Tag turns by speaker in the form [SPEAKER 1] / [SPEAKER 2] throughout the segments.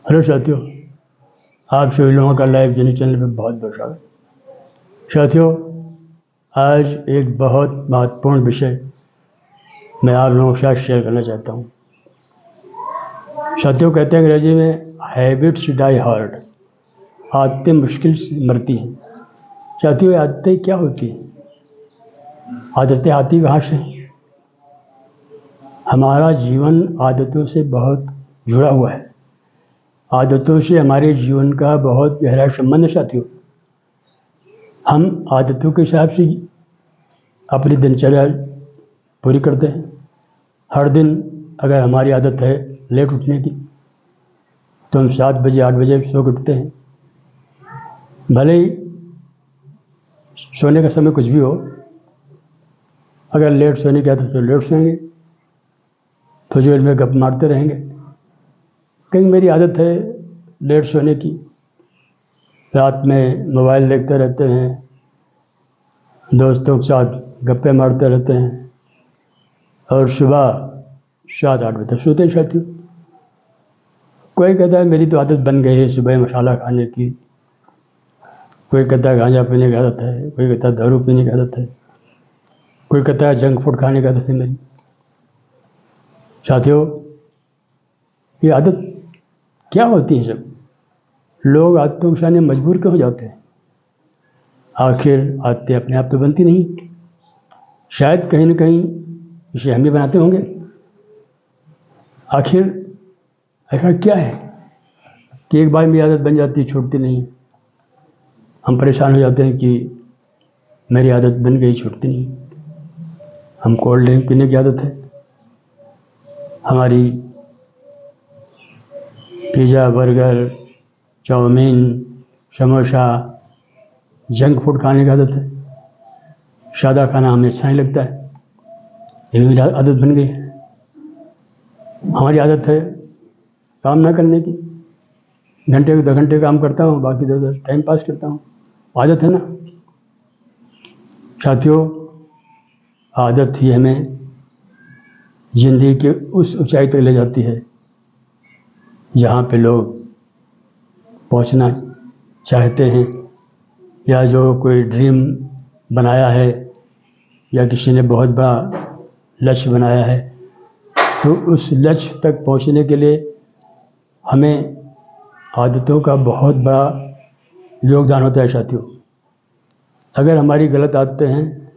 [SPEAKER 1] Hello साथियों, आप सभी लोगों का लाइव जर्नी चैनल पर बहुत बहुत स्वागत। साथियों, आज एक बहुत महत्वपूर्ण विषय मैं आप लोगों के साथ शेयर करना चाहता हूँ। साथियों, कहते हैं अंग्रेजी में हैबिट्स डाई हार्ड, आदतें मुश्किल से मरती हैं। साथियों, ये आदतें क्या होती हैं? आदतें आती कहाँ से? हमारा जीवन आदतों से बहुत जुड़ा हुआ है। आदतों से हमारे जीवन का बहुत गहरा संबंध है। साथियों, हम आदतों के हिसाब से अपनी दिनचर्या पूरी करते हैं। हर दिन अगर हमारी आदत है लेट उठने की, तो हम 7 बजे 8 बजे सो के उठते हैं। भले ही सोने का समय कुछ भी हो, अगर लेट सोने की आदत तो लेट सोएंगे, फजूल में गप मारते रहेंगे। कहीं मेरी आदत है लेट सोने की, रात में मोबाइल देखते रहते हैं, दोस्तों के साथ गप्पे मारते रहते हैं और सुबह 7-8 बजे तक सोते हैं। साथियों, कोई कहता है मेरी तो आदत बन गई है सुबह मसाला खाने की, कोई कहता है गांजा पीने की आदत है, कोई कहता है दारू पीने की आदत है, कोई कहता है जंक फूड खाने की आदत है मेरी। साथियों, ये आदत क्या होती है? सब लोग आदतों के सामने मजबूर क्यों हो जाते हैं? आखिर आदतें अपने आप तो बनती नहीं, शायद कहीं ना कहीं इसे हम भी बनाते होंगे। आखिर ऐसा क्या है कि एक बार मेरी आदत बन जाती है, छूटती नहीं। हम परेशान हो जाते हैं कि मेरी आदत बन गई, छूटती नहीं। हम कोल्ड ड्रिंक पीने की आदत है, हमारी pizza burger chowmein samosa junk food खाने की आदत है। सादा खाना हमें अच्छा नहीं लगता है, ये भी मेरी आदत बन गई है। हमारी आदत है काम ना करने की, घंटे 2 घंटे काम करता हूँ, बाकी 10 टाइम पास करता हूँ। आदत है ना साथियों, आदत ही हमें जिंदगी के उस ऊंचाई तक ले जाती है जहाँ पे लोग पहुँचना चाहते हैं, या जो कोई ड्रीम बनाया है या किसी ने बहुत बड़ा लक्ष्य बनाया है, तो उस लक्ष्य तक पहुँचने के लिए हमें आदतों का बहुत बड़ा योगदान होता है। साथियों, अगर हमारी गलत आदतें हैं,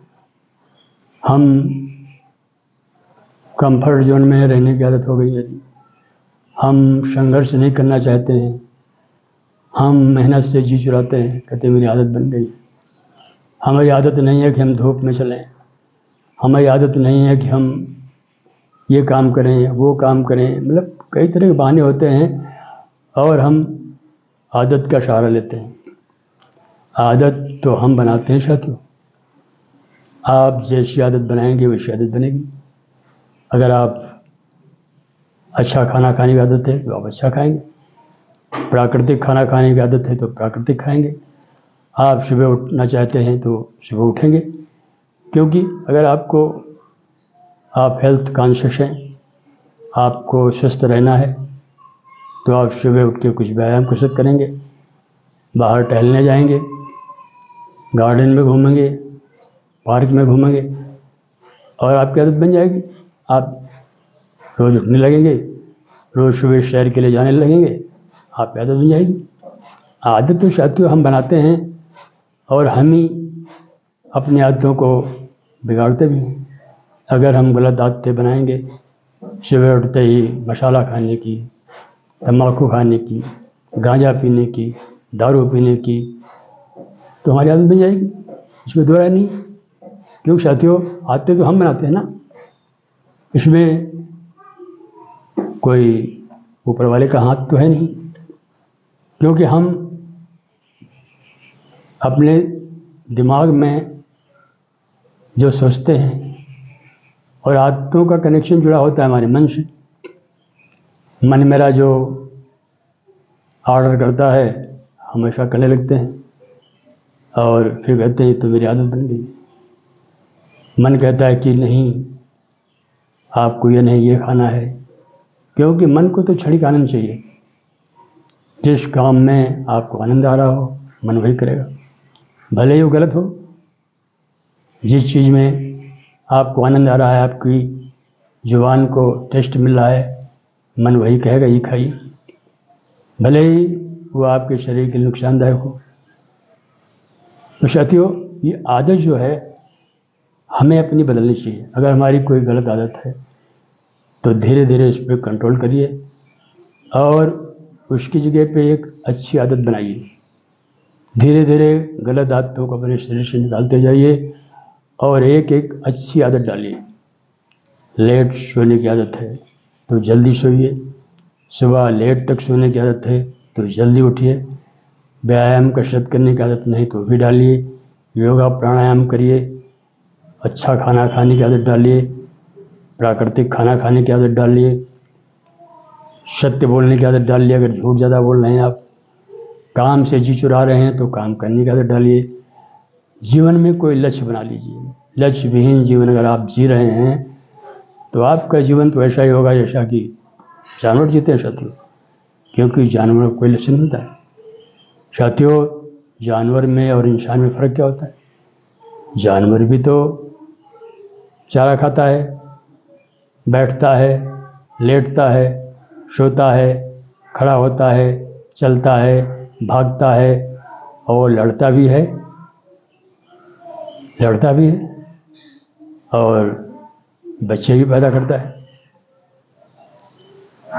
[SPEAKER 1] हम कंफर्ट जोन में रहने की आदत हो गई है, हम संघर्ष नहीं करना चाहते हैं, हम मेहनत से जी चुराते हैं, कहते मेरी आदत बन गई। हमारी आदत नहीं है कि हम धूप में चलें, हमारी आदत नहीं है कि हम ये काम करें वो काम करें, मतलब कई तरह के बहाने होते हैं और हम आदत का सहारा लेते हैं। आदत तो हम बनाते हैं। साथियों, आप जैसी आदत बनाएंगे वैसी आदत बनेगी। अगर आप अच्छा खाना खाने की आदत है तो आप अच्छा खाएंगे, प्राकृतिक खाना खाने की आदत है तो प्राकृतिक खाएंगे। आप सुबह उठना चाहते हैं तो सुबह उठेंगे, क्योंकि अगर आप हेल्थ कॉन्शियस हैं, आपको स्वस्थ रहना है, तो आप सुबह उठ के कुछ व्यायाम कसरत करेंगे, बाहर टहलने जाएंगे, गार्डन में घूमेंगे, पार्क में घूमेंगे और आपकी आदत बन जाएगी। आप रोज़ उठने लगेंगे, रोज़ सुबह सैर के लिए जाने लगेंगे, आपकी आदत बन जाएगी। आदत तो साथियों हम बनाते हैं और हम ही अपनी आदतों को बिगाड़ते भी हैं। अगर हम गलत आदतें बनाएंगे, सुबह उठते ही मसाला खाने की, तम्बाकू खाने की, गांजा पीने की, दारू पीने की, तो हमारी आदत बन जाएगी, इसमें दो राय नहीं। क्योंकि साथियों, आदतें तो हम बनाते हैं ना, इसमें कोई ऊपर वाले का हाथ तो है नहीं, क्योंकि हम अपने दिमाग में जो सोचते हैं और आदतों का कनेक्शन जुड़ा होता है हमारे मन से। मन मेरा जो ऑर्डर करता है हमेशा करने लगते हैं और फिर कहते हैं तो मेरी आदत बन गई। मन कहता है कि नहीं, आपको ये नहीं ये खाना है, क्योंकि मन को तो क्षणिक आनंद चाहिए। जिस काम में आपको आनंद आ रहा हो मन वही करेगा, भले ही वो गलत हो। जिस चीज़ में आपको आनंद आ रहा है, आपकी जुबान को टेस्ट मिल रहा है, मन वही कहेगा ये खाइए, भले ही वो आपके शरीर के लिए नुकसानदायक हो। तो साथियों, ये आदत जो है हमें अपनी बदलनी चाहिए। अगर हमारी कोई गलत आदत है तो धीरे धीरे इस पर कंट्रोल करिए और उसकी जगह पे एक अच्छी आदत बनाइए। धीरे धीरे गलत आदतों को अपने शरीर से निकालते जाइए और एक एक अच्छी आदत डालिए। लेट सोने की आदत है तो जल्दी सोइए, सुबह लेट तक सोने की आदत है तो जल्दी उठिए, व्यायाम कसरत करने की आदत नहीं तो भी डालिए, योगा प्राणायाम करिए, अच्छा खाना खाने की आदत डालिए, प्राकृतिक खाना खाने की आदत डालिए, सत्य बोलने की आदत डालिए। अगर झूठ ज़्यादा बोल रहे हैं आप, काम से जी चुरा रहे हैं तो काम करने की आदत डालिए। जीवन में कोई लक्ष्य बना लीजिए। लक्ष्य विहीन जीवन अगर आप जी रहे हैं तो आपका जीवन तो ऐसा ही होगा जैसा कि जानवर जीते हैं साथियों, क्योंकि जानवरों को कोई लक्ष्य नहीं होता है। साथियों, जानवर में और इंसान में फ़र्क क्या होता है? जानवर भी तो चारा खाता है, बैठता है, लेटता है, सोता है, खड़ा होता है, चलता है, भागता है और लड़ता भी है और बच्चे भी पैदा करता है।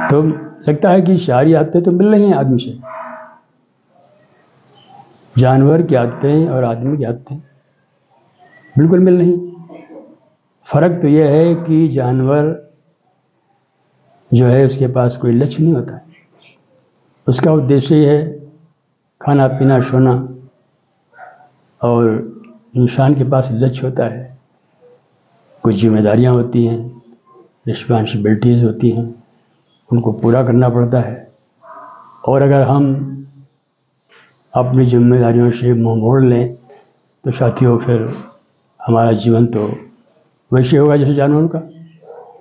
[SPEAKER 1] तो लगता है कि सारी आदतें तो मिल रही हैं आदमी से। जानवर की आदतें और आदमी की आदतें बिल्कुल मिल नहीं। फ़र्क तो यह है कि जानवर जो है उसके पास कोई लक्ष्य नहीं होता है, उसका उद्देश्य ही है खाना पीना सोना, और इंसान के पास लक्ष्य होता है, कुछ जिम्मेदारियां होती हैं, रिस्पॉन्सिबिलिटीज़ होती हैं, उनको पूरा करना पड़ता है। और अगर हम अपनी जिम्मेदारियों से मुंह मोड़ लें तो साथियों फिर हमारा जीवन तो वैसे होगा जैसे जानवरों का,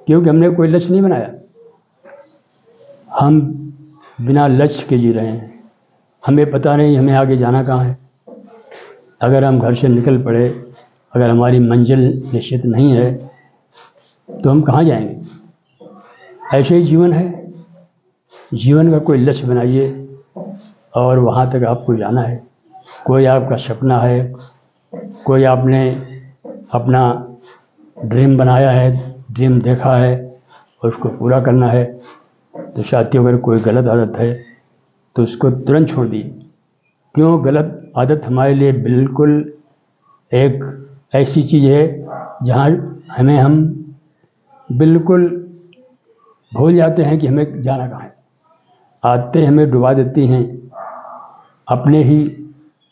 [SPEAKER 1] क्योंकि हमने कोई लक्ष्य नहीं बनाया। हम बिना लक्ष्य के जी रहे हैं, हमें पता नहीं हमें आगे जाना कहाँ है। अगर हम घर से निकल पड़े, अगर हमारी मंजिल निश्चित नहीं है तो हम कहाँ जाएंगे? ऐसे ही जीवन है। जीवन का कोई लक्ष्य बनाइए और वहाँ तक आपको जाना है। कोई आपका सपना है, कोई आपने अपना ड्रीम बनाया है, ड्रीम देखा है और उसको पूरा करना है। तो साथियों, अगर कोई गलत आदत है तो उसको तुरंत छोड़ दिए। क्यों? गलत आदत हमारे लिए बिल्कुल एक ऐसी चीज़ है जहाँ हम बिल्कुल भूल जाते हैं कि हमें जाना कहाँ है। आदतें हमें डुबा देती हैं, अपने ही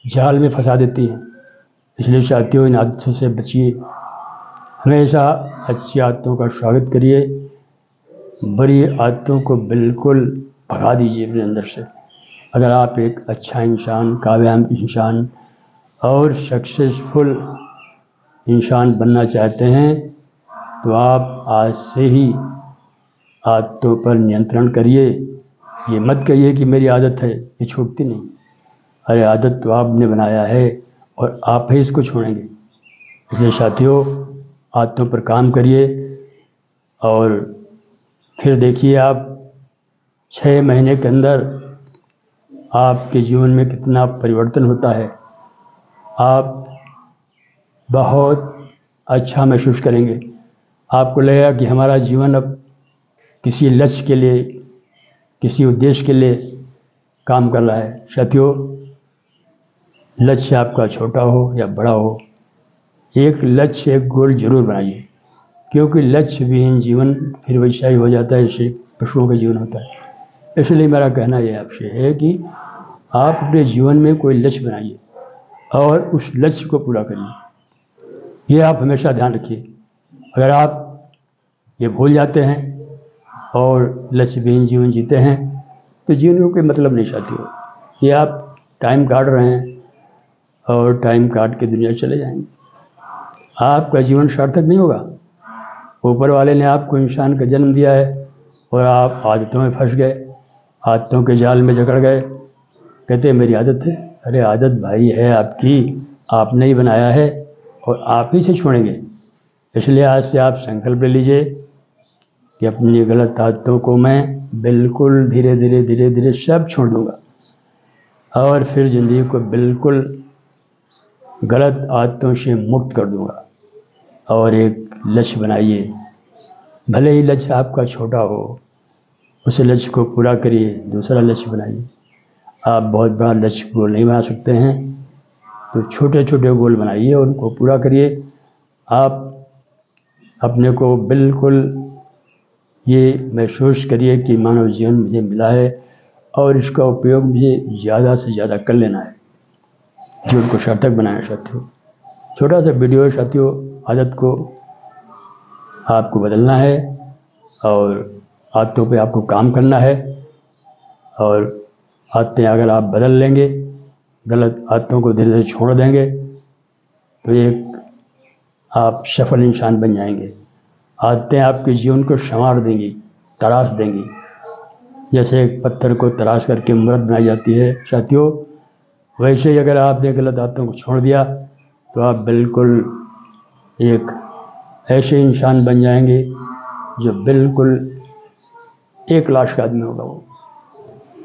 [SPEAKER 1] जाल में फंसा देती हैं। इसलिए साथियों, इन आदतों से बचिए। हमेशा अच्छी आदतों का स्वागत करिए, बुरी आदतों को बिल्कुल भगा दीजिए अपने अंदर से। अगर आप एक अच्छा इंसान, कामयाब इंसान और सक्सेसफुल इंसान बनना चाहते हैं तो आप आज से ही आदतों पर नियंत्रण करिए। ये मत कहिए कि मेरी आदत है, ये छूटती नहीं। अरे आदत तो आपने बनाया है और आप ही इसको छोड़ेंगे। इसलिए साथियों, आदतों पर काम करिए और फिर देखिए आप 6 महीने के अंदर आपके जीवन में कितना परिवर्तन होता है। आप बहुत अच्छा महसूस करेंगे। आपको लगेगा कि हमारा जीवन अब किसी लक्ष्य के लिए, किसी उद्देश्य के लिए काम कर रहा है। साथियों, लक्ष्य आपका छोटा हो या बड़ा हो, एक लक्ष्य, एक गोल जरूर बनाइए, क्योंकि लक्ष्य विहीन जीवन फिर वैसा ही हो जाता है जैसे पशुओं का जीवन होता है। इसलिए मेरा कहना यह आपसे है कि आप अपने जीवन में कोई लक्ष्य बनाइए और उस लक्ष्य को पूरा करिए। ये आप हमेशा ध्यान रखिए। अगर आप ये भूल जाते हैं और लक्ष्य विहीन जीवन जीते हैं तो जीवन को कोई मतलब नहीं। साथियों, ये आप टाइम काट रहे हैं और टाइम काट के दुनिया चले जाएंगे। आपका जीवन सार्थक नहीं होगा। ऊपर वाले ने आपको इंसान का जन्म दिया है और आप आदतों में फंस गए, आदतों के जाल में जकड़ गए, कहते मेरी आदत है। अरे आदत भाई है आपकी, आपने ही बनाया है और आप ही से छोड़ेंगे। इसलिए आज से आप संकल्प ले लीजिए कि अपनी गलत आदतों को मैं बिल्कुल धीरे धीरे धीरे धीरे सब छोड़ दूंगा और फिर ज़िंदगी को बिल्कुल गलत आदतों से मुक्त कर दूंगा। और एक लक्ष्य बनाइए, भले ही लक्ष्य आपका छोटा हो, उस लक्ष्य को पूरा करिए। दूसरा लक्ष्य बनाइए। आप बहुत बड़ा लक्ष्य गोल नहीं बना सकते हैं तो छोटे छोटे गोल बनाइए, उनको पूरा करिए। आप अपने को बिल्कुल ये महसूस करिए कि मानव जीवन मुझे मिला है और इसका उपयोग मुझे ज़्यादा से ज़्यादा कर लेना है, जीवन को सार्थक बनाना साथियों। छोटा सा वीडियो है साथियों, आदत को आपको बदलना है और आदतों पे आपको काम करना है। और आदतें अगर आप बदल लेंगे, गलत आदतों को धीरे धीरे छोड़ देंगे तो एक आप सफल इंसान बन जाएंगे। आदतें आपके जीवन को संवार देंगी, तराश देंगी। जैसे एक पत्थर को तराश करके मूर्त बनाई जाती है साथियों, वैसे ही अगर आपने गलत आदतों को छोड़ दिया तो आप बिल्कुल एक ऐसे इंसान बन जाएंगे जो बिल्कुल एक लाख का आदमी होगा, वो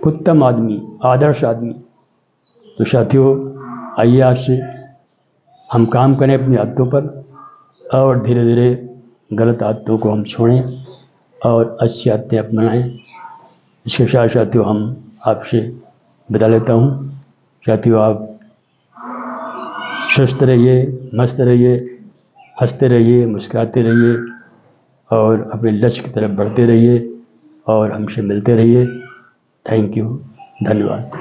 [SPEAKER 1] उत्तम आदमी, आदर्श आदमी। तो साथियों आइए आज से हम काम करें अपनी आदतों पर और धीरे धीरे गलत आदतों को हम छोड़ें और अच्छी आदतें अपनाएं। इसके साथ साथियों हम आपसे विदा लेता हूँ। साथियों आप स्वस्थ रहिए, मस्त रहिए, हंसते रहिए, मुस्कुराते रहिए और अपने लक्ष्य की तरफ बढ़ते रहिए और हमसे मिलते रहिए। थैंक यू, धन्यवाद।